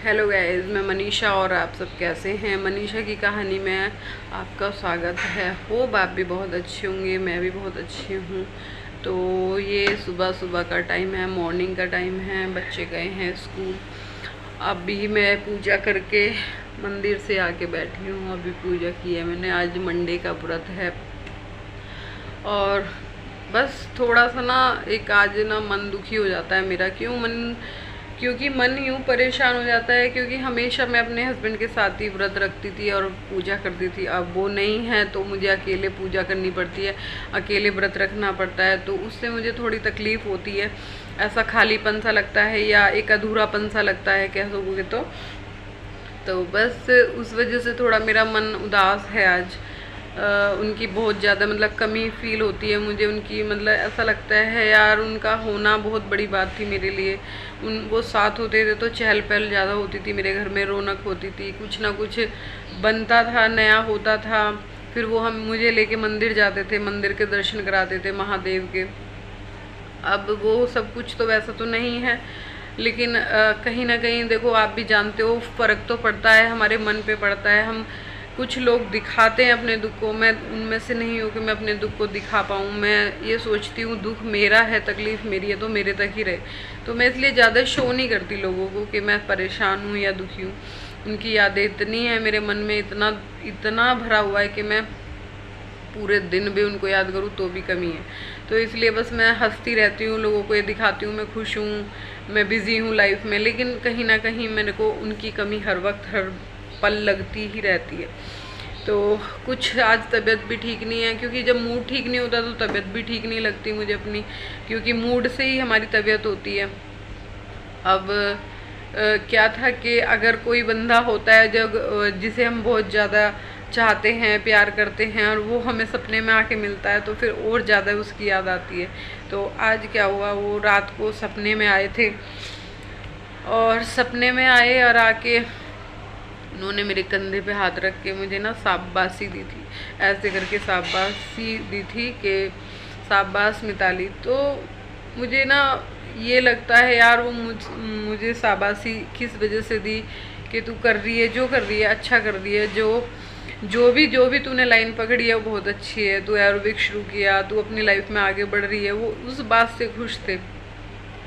Hello guys, मैं मनीषा और आप सब कैसे हैं। मनीषा की कहानी में आपका स्वागत है। होप आप भी बहुत अच्छे होंगे, मैं भी बहुत अच्छी हूँ। तो ये सुबह सुबह का टाइम है, मॉर्निंग का टाइम है, बच्चे गए हैं स्कूल। अभी मैं पूजा करके मंदिर से आके बैठी हूँ। अभी पूजा की है मैंने, आज मंडे का व्रत है। और बस थोड़ा सा ना एक आज ना मन दुखी हो जाता है मेरा। क्योंकि मन यूँ परेशान हो जाता है, क्योंकि हमेशा मैं अपने हस्बैंड के साथ ही व्रत रखती थी और पूजा करती थी। अब वो नहीं है तो मुझे अकेले पूजा करनी पड़ती है, अकेले व्रत रखना पड़ता है। तो उससे मुझे थोड़ी तकलीफ़ होती है, ऐसा खालीपन सा लगता है या एक अधूरापन सा लगता है कह सकोगे तो बस उस वजह से थोड़ा मेरा मन उदास है आज। उनकी बहुत ज़्यादा मतलब कमी फील होती है मुझे उनकी। मतलब ऐसा लगता है यार, उनका होना बहुत बड़ी बात थी मेरे लिए। वो साथ होते थे तो चहल पहल ज़्यादा होती थी मेरे घर में, रौनक होती थी, कुछ ना कुछ बनता था, नया होता था। फिर वो हम मुझे लेके मंदिर जाते थे, मंदिर के दर्शन कराते थे महादेव के। अब वो सब कुछ तो वैसा तो नहीं है, लेकिन कहीं ना कहीं देखो, आप भी जानते हो, फ़र्क तो पड़ता है, हमारे मन पे पड़ता है। हम कुछ लोग दिखाते हैं अपने दुख को, मैं उनमें से नहीं हूँ कि मैं अपने दुख को दिखा पाऊँ। मैं ये सोचती हूँ दुख मेरा है, तकलीफ़ मेरी है, तो मेरे तक ही रहे। तो मैं इसलिए ज़्यादा शो नहीं करती लोगों को कि मैं परेशान हूँ या दुखी हूँ। उनकी यादें इतनी है मेरे मन में, इतना इतना भरा हुआ है कि मैं पूरे दिन भी उनको याद करूँ तो भी कमी है। तो इसलिए बस मैं हंसती रहती हूँ, लोगों को ये दिखाती हूँ मैं खुश हूँ, मैं बिज़ी हूँ लाइफ में। लेकिन कहीं ना कहीं मेरे को उनकी कमी हर वक्त हर पल लगती ही रहती है। तो कुछ आज तबीयत भी ठीक नहीं है, क्योंकि जब मूड ठीक नहीं होता तो तबीयत भी ठीक नहीं लगती मुझे अपनी, क्योंकि मूड से ही हमारी तबीयत होती है। अब क्या था कि अगर कोई बंदा होता है जब जिसे हम बहुत ज़्यादा चाहते हैं, प्यार करते हैं, और वो हमें सपने में आके मिलता है तो फिर और ज़्यादा उसकी याद आती है। तो आज क्या हुआ, वो रात को सपने में आए थे, और सपने में आए और आके उन्होंने मेरे कंधे पे हाथ रख के मुझे ना शाबाशी दी थी, ऐसे करके शाबाशी दी थी कि शाबाश मिताली। तो मुझे ना ये लगता है यार, वो मुझे शाबाशी किस वजह से दी कि तू कर रही है जो कर रही है, अच्छा कर रही है, जो भी तूने लाइन पकड़ी है वो बहुत अच्छी है। तू एरोबिक शुरू किया, तू अपनी लाइफ में आगे बढ़ रही है। वो उस बात से खुश थे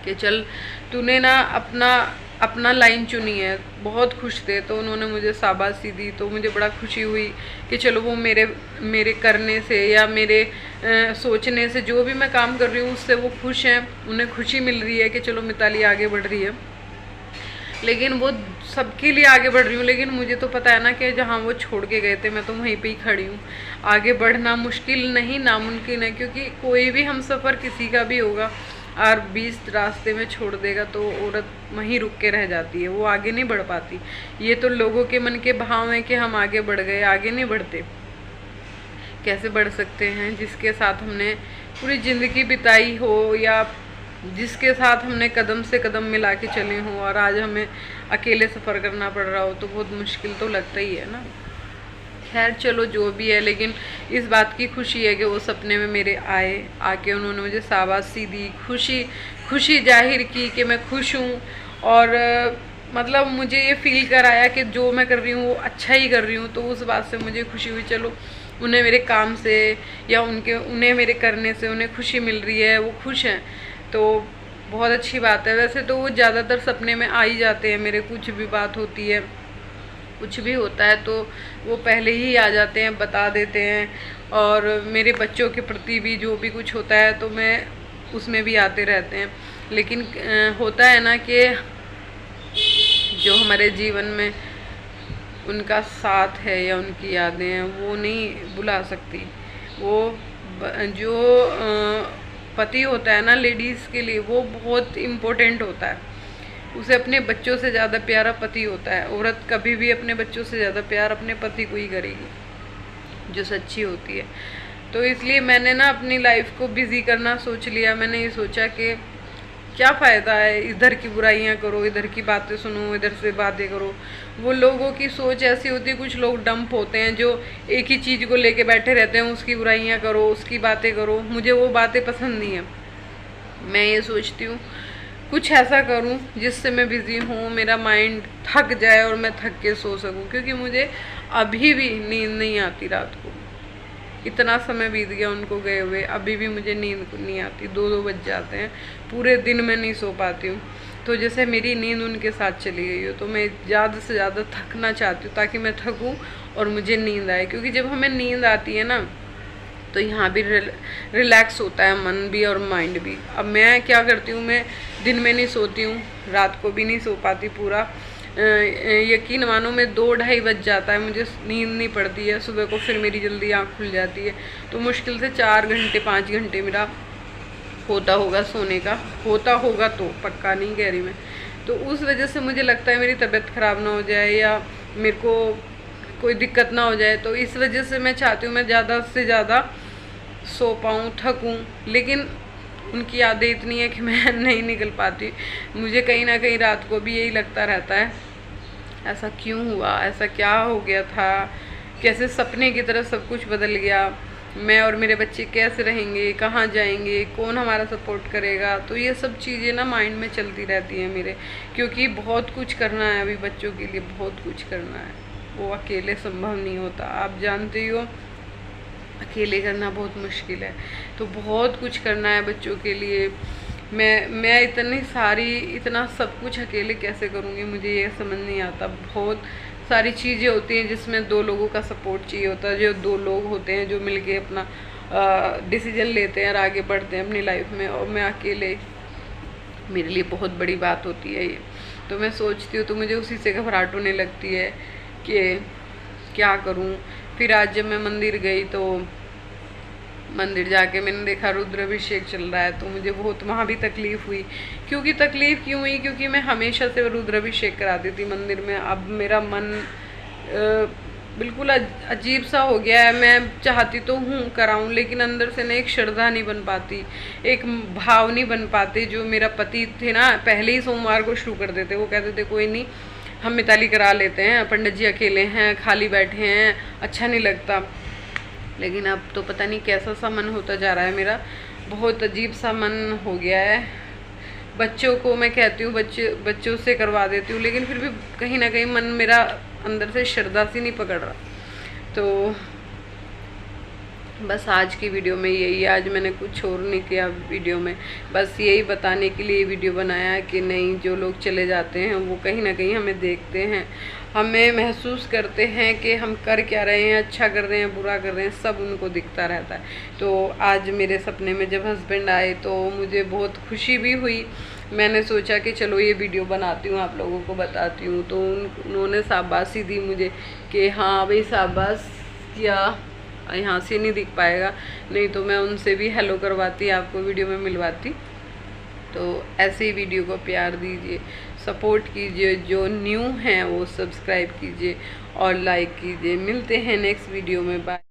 कि चल तूने ना अपना लाइन चुनी है, बहुत खुश थे। तो उन्होंने मुझे शाबाशी दी, तो मुझे बड़ा खुशी हुई कि चलो वो मेरे करने से या मेरे सोचने से, जो भी मैं काम कर रही हूँ उससे वो खुश हैं, उन्हें खुशी मिल रही है कि चलो मिताली आगे बढ़ रही है। लेकिन वो सबके लिए आगे बढ़ रही हूँ, लेकिन मुझे तो पता है ना कि जहाँ वो छोड़ के गए थे मैं तो वहीं पे ही खड़ी हूँ। आगे बढ़ना मुश्किल नहीं, नामुमकिन है, क्योंकि कोई भी हम सफ़र किसी का भी होगा और बीच रास्ते में छोड़ देगा तो औरत वहीं रुक के रह जाती है, वो आगे नहीं बढ़ पाती। ये तो लोगों के मन के भाव हैं कि हम आगे बढ़ गए, आगे नहीं बढ़ते। कैसे बढ़ सकते हैं जिसके साथ हमने पूरी ज़िंदगी बिताई हो, या जिसके साथ हमने कदम से कदम मिला के चले हों, और आज हमें अकेले सफ़र करना पड़ रहा हो तो बहुत मुश्किल तो लगता ही है ना। खैर चलो जो भी है, लेकिन इस बात की खुशी है कि वो सपने में मेरे आके उन्होंने मुझे शाबाशी दी, खुशी जाहिर की कि मैं खुश हूँ। और मतलब मुझे ये फील कराया कि जो मैं कर रही हूँ वो अच्छा ही कर रही हूँ। तो उस बात से मुझे खुशी हुई, चलो उन्हें मेरे काम से या उन्हें मेरे करने से उन्हें खुशी मिल रही है, वो खुश हैं, तो बहुत अच्छी बात है। वैसे तो वो ज़्यादातर सपने में आ ही जाते हैं मेरे, कुछ भी बात होती है, कुछ भी होता है तो वो पहले ही आ जाते हैं, बता देते हैं। और मेरे बच्चों के प्रति भी जो भी कुछ होता है तो मैं उसमें भी आते रहते हैं। लेकिन होता है ना कि जो हमारे जीवन में उनका साथ है या उनकी यादें हैं वो नहीं भुला सकती। वो जो पति होता है ना लेडीज़ के लिए, वो बहुत इम्पोर्टेंट होता है। उसे अपने बच्चों से ज़्यादा प्यारा पति होता है। औरत कभी भी अपने बच्चों से ज़्यादा प्यार अपने पति को ही करेगी जो सच्ची होती है। तो इसलिए मैंने ना अपनी लाइफ को बिज़ी करना सोच लिया। मैंने ये सोचा कि क्या फ़ायदा है, इधर की बुराइयां करो, इधर की बातें सुनो, इधर से बातें करो। वो लोगों की सोच ऐसी होती है, कुछ लोग डंप होते हैं जो एक ही चीज़ को लेके बैठे रहते हैं, उसकी बुराइयां करो, उसकी बातें करो। मुझे वो बातें पसंद नहीं है। मैं ये सोचती हूँ कुछ ऐसा करूं जिससे मैं बिज़ी हूं, मेरा माइंड थक जाए और मैं थक के सो सकूं, क्योंकि मुझे अभी भी नींद नहीं आती रात को। इतना समय बीत गया उनको गए हुए, अभी भी मुझे नींद नहीं आती, 2-2 बज जाते हैं, पूरे दिन मैं नहीं सो पाती हूँ। तो जैसे मेरी नींद उनके साथ चली गई हो, तो मैं ज़्यादा से ज़्यादा थकना चाहती हूँ ताकि मैं थकूँ और मुझे नींद आए, क्योंकि जब हमें नींद आती है ना तो यहाँ भी रिलैक्स होता है मन भी और माइंड भी। अब मैं क्या करती हूँ, मैं दिन में नहीं सोती हूँ, रात को भी नहीं सो पाती पूरा, यकीन मानो मैं 2-2:30 बज जाता है, मुझे नींद नहीं पड़ती है। सुबह को फिर मेरी जल्दी आँख खुल जाती है, तो मुश्किल से 4 घंटे 5 घंटे मेरा होता होगा सोने का, होता होगा तो पक्का नहीं कह रही मैं। तो उस वजह से मुझे लगता है मेरी तबीयत ख़राब ना हो जाए या मेरे को कोई दिक्कत ना हो जाए, तो इस वजह से मैं चाहती हूँ मैं ज़्यादा से ज़्यादा सो पाऊँ, थकूँ। लेकिन उनकी आदत इतनी है कि मैं नहीं निकल पाती। मुझे कहीं ना कहीं रात को भी यही लगता रहता है, ऐसा क्यों हुआ, ऐसा क्या हो गया था, कैसे सपने की तरह सब कुछ बदल गया, मैं और मेरे बच्चे कैसे रहेंगे, कहाँ जाएंगे, कौन हमारा सपोर्ट करेगा। तो ये सब चीज़ें ना माइंड में चलती रहती हैं मेरे, क्योंकि बहुत कुछ करना है अभी बच्चों के लिए, बहुत कुछ करना है, वो अकेले संभव नहीं होता। आप जानते हो अकेले करना बहुत मुश्किल है, तो बहुत कुछ करना है बच्चों के लिए। मैं इतना सब कुछ अकेले कैसे करूँगी, मुझे ये समझ नहीं आता। बहुत सारी चीज़ें होती हैं जिसमें 2 लोगों का सपोर्ट चाहिए होता है, जो 2 लोग होते हैं जो मिलके अपना डिसीजन लेते हैं और आगे बढ़ते हैं अपनी लाइफ में, और मैं अकेले, मेरे लिए बहुत बड़ी बात होती है ये। तो मैं सोचती हूँ, तो मुझे उसी से घबराहट होने लगती है कि क्या करूँ। फिर आज जब मैं मंदिर गई तो मंदिर जाके मैंने देखा रुद्राभिषेक चल रहा है, तो मुझे बहुत वहाँ भी तकलीफ़ हुई। क्योंकि तकलीफ़ क्यों हुई, क्योंकि मैं हमेशा से रुद्राभिषेक कराती थी मंदिर में। अब मेरा मन बिल्कुल अजीब सा हो गया है। मैं चाहती तो हूँ कराऊँ, लेकिन अंदर से ना एक श्रद्धा नहीं बन पाती, एक भाव नहीं बन पाते। जो मेरा पति थे ना, पहले ही सोमवार को शुरू कर देते, वो कहते थे कोई नहीं हम मिताली करा लेते हैं, पंडित जी अकेले हैं, खाली बैठे हैं, अच्छा नहीं लगता। लेकिन अब तो पता नहीं कैसा सा मन होता जा रहा है मेरा, बहुत अजीब सा मन हो गया है। बच्चों को मैं कहती हूँ बच्चों से करवा देती हूँ, लेकिन फिर भी कहीं ना कहीं मन मेरा अंदर से श्रद्धा सी नहीं पकड़ रहा। तो बस आज की वीडियो में यही है। आज मैंने कुछ और नहीं किया वीडियो में, बस यही बताने के लिए वीडियो बनाया कि नहीं, जो लोग चले जाते हैं वो कहीं ना कहीं हमें देखते हैं, हमें महसूस करते हैं कि हम कर क्या रहे हैं, अच्छा कर रहे हैं, बुरा कर रहे हैं, सब उनको दिखता रहता है। तो आज मेरे सपने में जब हस्बैंड आए तो मुझे बहुत खुशी भी हुई। मैंने सोचा कि चलो ये वीडियो बनाती हूँ, आप लोगों को बताती हूँ। तो उन्होंने शाबाशी दी मुझे कि हाँ भाई शाबाश किया, यहाँ से नहीं दिख पाएगा, नहीं तो मैं उनसे भी हेलो करवाती, आपको वीडियो में मिलवाती। तो ऐसे ही वीडियो को प्यार दीजिए, सपोर्ट कीजिए, जो न्यू हैं वो सब्सक्राइब कीजिए और लाइक कीजिए। मिलते हैं नेक्स्ट वीडियो में, बाय।